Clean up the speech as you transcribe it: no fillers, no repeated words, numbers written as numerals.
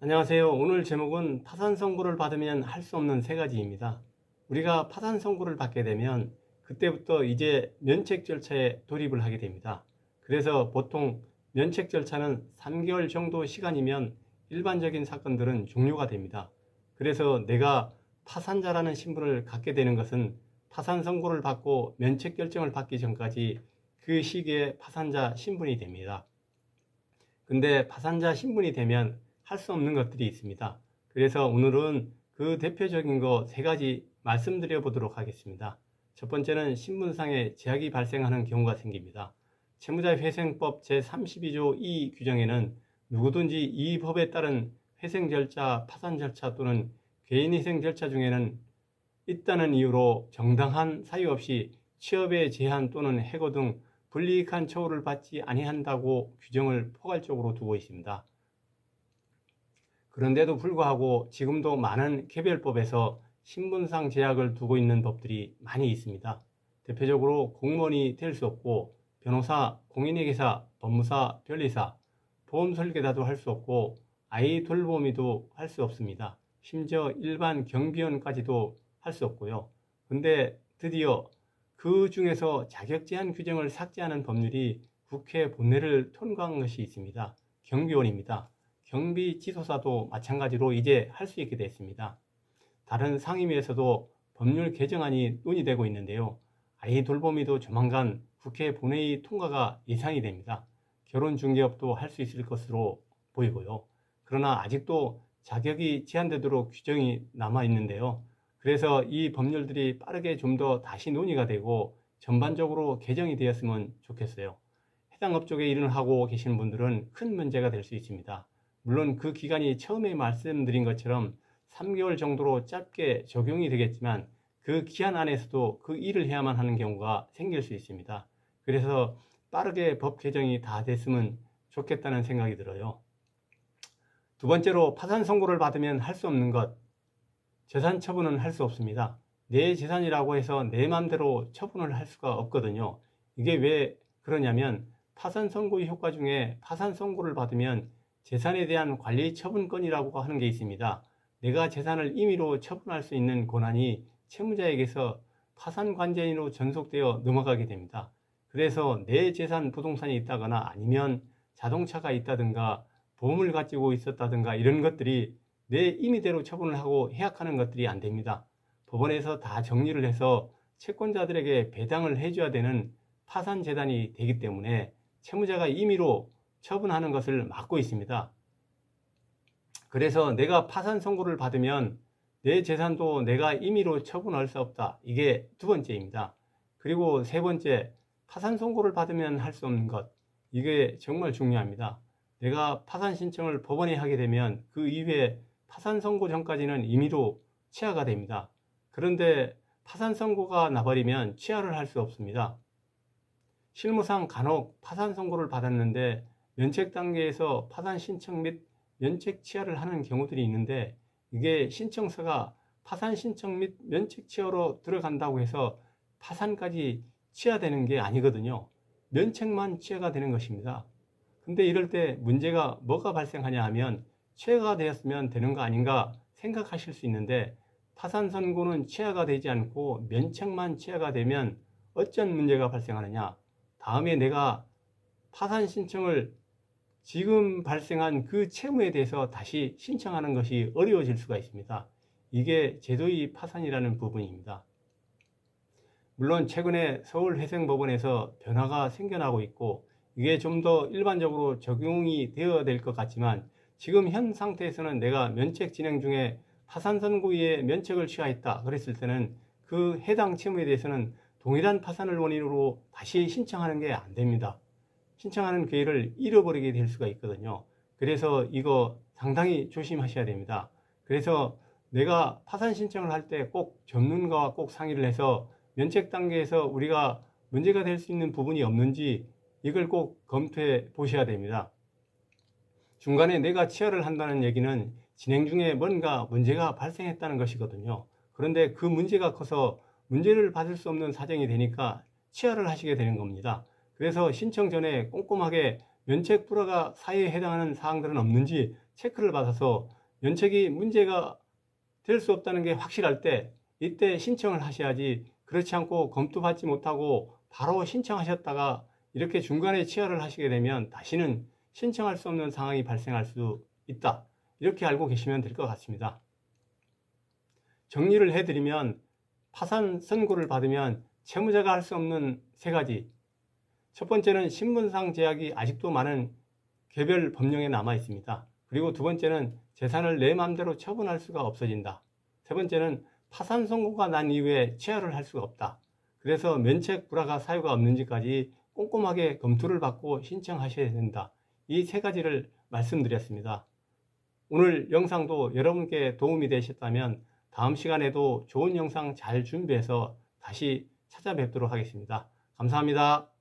안녕하세요. 오늘 제목은 파산 선고를 받으면 할 수 없는 세 가지입니다. 우리가 파산 선고를 받게 되면 그때부터 이제 면책 절차에 돌입을 하게 됩니다. 그래서 보통 면책 절차는 3개월 정도 시간이면 일반적인 사건들은 종료가 됩니다. 그래서 내가 파산자라는 신분을 갖게 되는 것은 파산 선고를 받고 면책 결정을 받기 전까지 그 시기에 파산자 신분이 됩니다. 근데 파산자 신분이 되면 할 수 없는 것들이 있습니다. 그래서 오늘은 그 대표적인 거 세 가지 말씀드려 보도록 하겠습니다. 첫 번째는 신분상의 제약이 발생하는 경우가 생깁니다. 채무자회생법 제32조 2 규정에는 누구든지 이 법에 따른 회생 절차, 파산 절차 또는 개인희생 절차 중에는 있다는 이유로 정당한 사유 없이 취업의 제한 또는 해고 등 불이익한 처우를 받지 아니한다고 규정을 포괄적으로 두고 있습니다. 그런데도 불구하고 지금도 많은 개별법에서 신분상 제약을 두고 있는 법들이 많이 있습니다. 대표적으로 공무원이 될 수 없고 변호사, 공인회계사, 법무사, 변리사, 보험설계사도 할 수 없고 아이 돌보미도 할 수 없습니다. 심지어 일반 경비원까지도 할 수 없고요. 근데 드디어 그 중에서 자격 제한 규정을 삭제하는 법률이 국회 본회를 통과한 것이 있습니다. 경비원입니다. 경비지도사도 마찬가지로 이제 할 수 있게 됐습니다. 다른 상임위에서도 법률 개정안이 논의되고 있는데요. 아이 돌보미도 조만간 국회 본회의 통과가 예상이 됩니다. 결혼중개업도 할 수 있을 것으로 보이고요. 그러나 아직도 자격이 제한되도록 규정이 남아 있는데요. 그래서 이 법률들이 빠르게 좀 더 다시 논의가 되고 전반적으로 개정이 되었으면 좋겠어요. 해당 업종에 일을 하고 계시는 분들은 큰 문제가 될 수 있습니다. 물론 그 기간이 처음에 말씀드린 것처럼 3개월 정도로 짧게 적용이 되겠지만 그 기한 안에서도 그 일을 해야만 하는 경우가 생길 수 있습니다. 그래서 빠르게 법 개정이 다 됐으면 좋겠다는 생각이 들어요. 두 번째로 파산 선고를 받으면 할 수 없는 것, 재산 처분은 할 수 없습니다. 내 재산이라고 해서 내 마음대로 처분을 할 수가 없거든요. 이게 왜 그러냐면 파산 선고의 효과 중에 파산 선고를 받으면 재산에 대한 관리 처분권이라고 하는 게 있습니다. 내가 재산을 임의로 처분할 수 있는 권한이 채무자에게서 파산관계인으로 전속되어 넘어가게 됩니다. 그래서 내 재산 부동산이 있다거나 아니면 자동차가 있다든가 보험을 가지고 있었다든가 이런 것들이 내 임의대로 처분을 하고 해약하는 것들이 안 됩니다. 법원에서 다 정리를 해서 채권자들에게 배당을 해줘야 되는 파산재단이 되기 때문에 채무자가 임의로 처분하는 것을 막고 있습니다. 그래서 내가 파산 선고를 받으면 내 재산도 내가 임의로 처분할 수 없다. 이게 두 번째입니다. 그리고 세 번째, 파산 선고를 받으면 할 수 없는 것. 이게 정말 중요합니다. 내가 파산 신청을 법원에 하게 되면 그 이후에 파산 선고 전까지는 임의로 취하가 됩니다. 그런데 파산 선고가 나버리면 취하를 할 수 없습니다. 실무상 간혹 파산 선고를 받았는데 면책 단계에서 파산 신청 및 면책 취하를 하는 경우들이 있는데 이게 신청서가 파산 신청 및 면책 취하로 들어간다고 해서 파산까지 취하되는 게 아니거든요. 면책만 취하가 되는 것입니다. 근데 이럴 때 문제가 뭐가 발생하냐 하면 취하가 되었으면 되는 거 아닌가 생각하실 수 있는데 파산 선고는 취하가 되지 않고 면책만 취하가 되면 어떤 문제가 발생하느냐, 다음에 내가 파산 신청을 지금 발생한 그 채무에 대해서 다시 신청하는 것이 어려워질 수가 있습니다. 이게 제도의 파산이라는 부분입니다. 물론 최근에 서울회생법원에서 변화가 생겨나고 있고 이게 좀 더 일반적으로 적용이 되어야 될 것 같지만 지금 현 상태에서는 내가 면책 진행 중에 파산 선고에 면책을 취하했다 그랬을 때는 그 해당 채무에 대해서는 동일한 파산을 원인으로 다시 신청하는 게 안 됩니다. 신청하는 기회를 잃어버리게 될 수가 있거든요. 그래서 이거 상당히 조심하셔야 됩니다. 그래서 내가 파산 신청을 할 때 꼭 전문가와 꼭 상의를 해서 면책 단계에서 우리가 문제가 될 수 있는 부분이 없는지 이걸 꼭 검토해 보셔야 됩니다. 중간에 내가 취하를 한다는 얘기는 진행 중에 뭔가 문제가 발생했다는 것이거든요. 그런데 그 문제가 커서 문제를 받을 수 없는 사정이 되니까 취하를 하시게 되는 겁니다. 그래서 신청 전에 꼼꼼하게 면책 불허가 사유에 해당하는 사항들은 없는지 체크를 받아서 면책이 문제가 될 수 없다는 게 확실할 때 이때 신청을 하셔야지, 그렇지 않고 검토받지 못하고 바로 신청하셨다가 이렇게 중간에 취하를 하시게 되면 다시는 신청할 수 없는 상황이 발생할 수 있다. 이렇게 알고 계시면 될 것 같습니다. 정리를 해드리면 파산 선고를 받으면 채무자가 할 수 없는 세 가지. 첫 번째는 신분상 제약이 아직도 많은 개별 법령에 남아 있습니다. 그리고 두 번째는 재산을 내 마음대로 처분할 수가 없어진다. 세 번째는 파산 선고가 난 이후에 취하를 할 수가 없다. 그래서 면책 불허가 사유가 없는지까지 꼼꼼하게 검토를 받고 신청하셔야 된다. 이 세 가지를 말씀드렸습니다. 오늘 영상도 여러분께 도움이 되셨다면 다음 시간에도 좋은 영상 잘 준비해서 다시 찾아뵙도록 하겠습니다. 감사합니다.